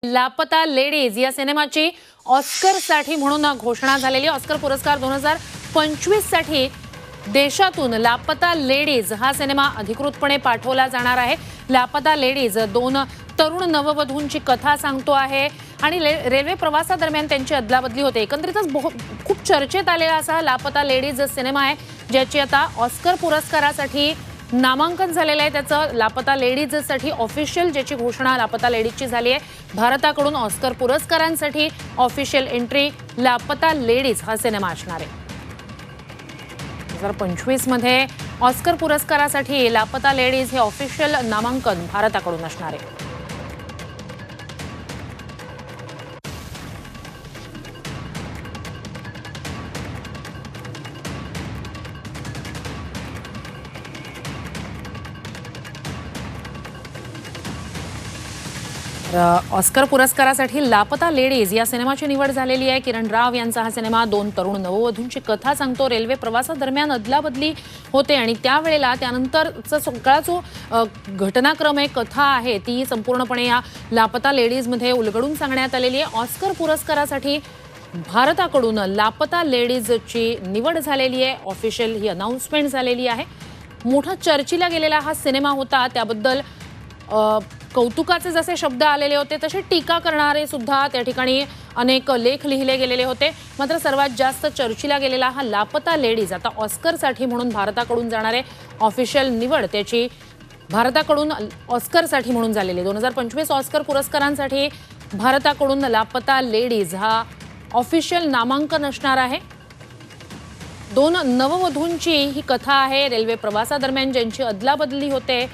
लापता लेडीज या सिनेमाची ऑस्करसाठी म्हणून घोषणा झालेली। ऑस्कर पुरस्कार 2025 साठी देशातून लापता लेडीज हा सिनेमा अधिकृतपणे पाठवला जाणार आहे। लापता लेडीज दोन तरुण नववधूंची कथा सांगतो आहे आणि रेल्वे प्रवासादरम्यान त्यांची अदलाबदली होते। एकंदरीतच खूप चर्चेत आलेला असा लापता लेडीज सिनेमा आहे, ज्याची आता ऑस्कर पुरस्कारासाठी नामांकन झालेलं आहे। त्याचं लापता लेडीजसाठी ऑफिशियल ज्याची घोषणा लापता लेडीजची झाली आहे। भारताकडून ऑस्कर पुरस्कारांसाठी ऑफिशियल एंट्री लापता लेडीज हा सिनेमा असणार आहे। 2025 मध्ये ऑस्कर पुरस्कारासाठी लापता लेडीज हे ऑफिशियल नामांकन भारताकडून असणार आहे। ऑस्कर पुरस्कारासाठी लापता लेडीज या सिनेमाची निवड झालेली आहे। किरण राव यांचा हा सिनेमा दोन तरुण नववधूंची कथा सांगतो। रेल्वे प्रवासादरम्यान अदलाबदली होते आणि त्यावेळेला त्यानंतरचा सगळा जो घटनाक्रम आहे, कथा आहे, ती संपूर्णपणे या लापता लेडीजमध्ये उलगडून सांगण्यात आलेली आहे। ऑस्कर पुरस्कारासाठी भारताकडून लापता लेडीजची निवड झालेली आहे। ऑफिशियल ही अनाउन्समेंट झालेली आहे। मोठा चर्चेला गेलेला हा सिनेमा होता, त्याबद्दल कौतुकाचे जसे शब्द आलेले होते तसे टीका करणारे सुद्धा त्या ठिकाणी अनेक लेख लिहिले गेलेले होते। मात्र सर्वात जास्त चर्चेला गेलेला हा लापता लेडीज आता ऑस्करसाठी म्हणून भारताकडून जाणारे ऑफिशियल निवड त्याची भारताकडून ऑस्करसाठी म्हणून झालेली। 2025 ऑस्कर पुरस्कारांसाठी भारताकडून लापता लेडीज हा ऑफिशियल नामांकन असणार आहे। दोन नववधूंची ही कथा आहे। रेल्वे प्रवासादरम्यान ज्यांची अदलाबदली होते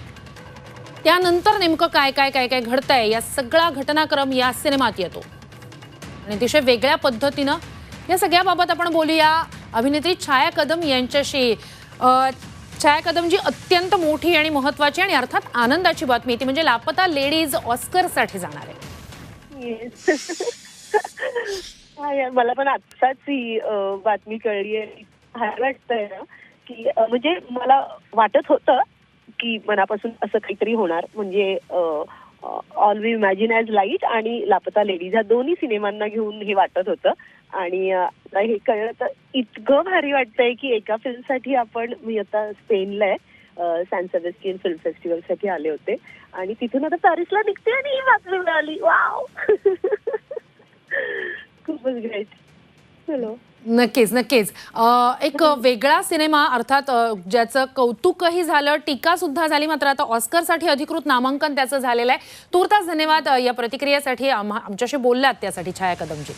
त्यानंतर नेमकं काय काय काय काय घडतंय या सगळा घटनाक्रम या सिनेमात येतो आणि अतिशय वेगळ्या पद्धतीनं या सगळ्याबाबत आपण बोलूया अभिनेत्री छाया कदम यांच्याशी। छाया कदम जी अत्यंत मोठी आणि महत्त्वाची आणि अर्थात आनंदाची बातमी ती म्हणजे लापता लेडीज ऑस्करसाठी जाणार आहे। मला पण आत्ताच ही बातमी कळली आहे। भारी वाटतंय ना की म्हणजे मला वाटत होतं की मनापासून असं काहीतरी होणार, म्हणजे all we imagine as light आणि लापता लेडीज ह्या दोन्ही सिनेमांना घेऊन हे वाटत होतं आणि हे कळलं तर इतकं भारी वाटतंय की एका फिल्मसाठी आपण मी आता स्पेनला आहे सॅन सेबॅस्टियन फिल्म फेस्टिवलसाठी आले होते आणि तिथून आता पॅरिसला निघते आणि ही बातमी मिळाली। वाव खूपच ग्रेट। चलो नक्कीच नक्कीच एक वेगळा सिनेमा अर्थात ज्याचं कौतुकही झालं, टीका सुद्धा झाली, मात्र आता ऑस्करसाठी अधिकृत नामांकन त्याचं झालेलं आहे। तूर्तास धन्यवाद या प्रतिक्रियेसाठी आमच्याशी बोललात त्यासाठी छाया कदमजी।